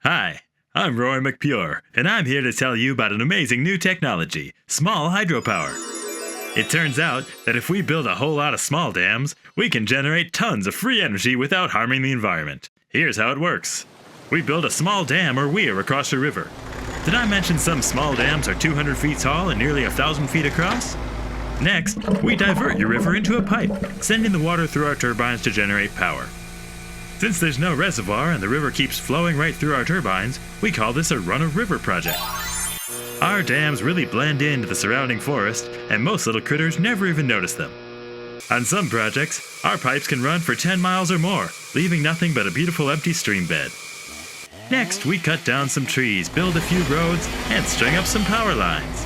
Hi, I'm Roy McPure, and I'm here to tell you about an amazing new technology, small hydropower. It turns out that if we build a whole lot of small dams, we can generate tons of free energy without harming the environment. Here's how it works. We build a small dam or weir across a river. Did I mention some small dams are 200 feet tall and nearly 1,000 feet across? Next, we divert your river into a pipe, sending the water through our turbines to generate power. Since there's no reservoir and the river keeps flowing right through our turbines, we call this a run-of-river project. Our dams really blend into the surrounding forest, and most little critters never even notice them. On some projects, our pipes can run for 10 miles or more, leaving nothing but a beautiful empty stream bed. Next, we cut down some trees, build a few roads, and string up some power lines.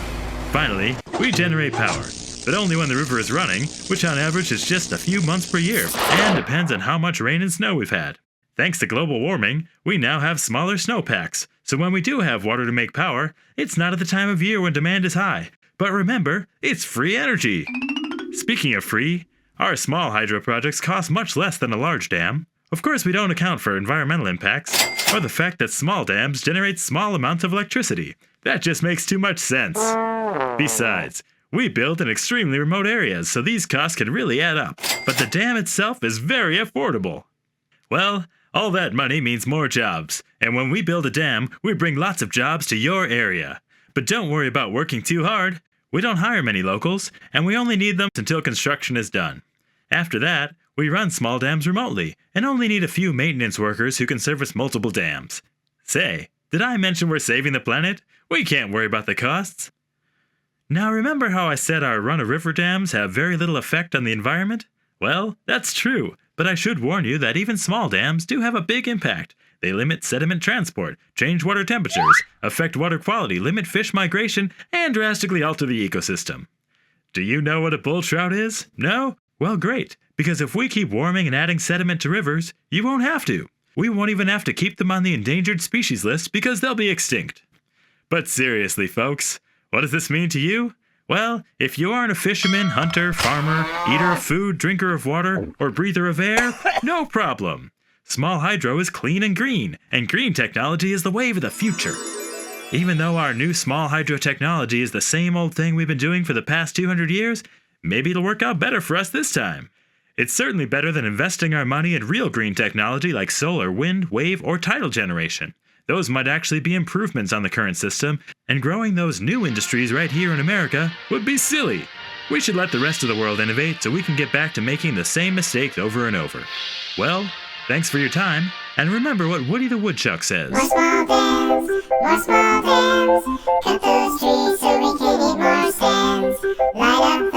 Finally, we generate power, but only when the river is running, which on average is just a few months per year, and depends on how much rain and snow we've had. Thanks to global warming, we now have smaller snowpacks, so when we do have water to make power, it's not at the time of year when demand is high. But remember, it's free energy! Speaking of free, our small hydro projects cost much less than a large dam. Of course, we don't account for environmental impacts, or the fact that small dams generate small amounts of electricity. That just makes too much sense. Besides, we build in extremely remote areas, so these costs can really add up. But the dam itself is very affordable. Well, all that money means more jobs, and when we build a dam, we bring lots of jobs to your area. But don't worry about working too hard. We don't hire many locals, and we only need them until construction is done. After that, we run small dams remotely, and only need a few maintenance workers who can service multiple dams. Say, did I mention we're saving the planet? We can't worry about the costs. Now remember how I said our run-of-river dams have very little effect on the environment? Well, that's true, but I should warn you that even small dams do have a big impact. They limit sediment transport, change water temperatures, affect water quality, limit fish migration, and drastically alter the ecosystem. Do you know what a bull trout is? No? Well, great, because if we keep warming and adding sediment to rivers, you won't have to. We won't even have to keep them on the endangered species list because they'll be extinct. But seriously, folks, what does this mean to you? Well, if you aren't a fisherman, hunter, farmer, eater of food, drinker of water, or breather of air, no problem. Small hydro is clean and green technology is the wave of the future. Even though our new small hydro technology is the same old thing we've been doing for the past 200 years, maybe it'll work out better for us this time. It's certainly better than investing our money in real green technology like solar, wind, wave, or tidal generation. Those might actually be improvements on the current system, and growing those new industries right here in America would be silly. We should let the rest of the world innovate so we can get back to making the same mistake over and over. Well, thanks for your time, and remember what Woody the Woodchuck says. More small dams, cut those trees so we can eat more stands. Light up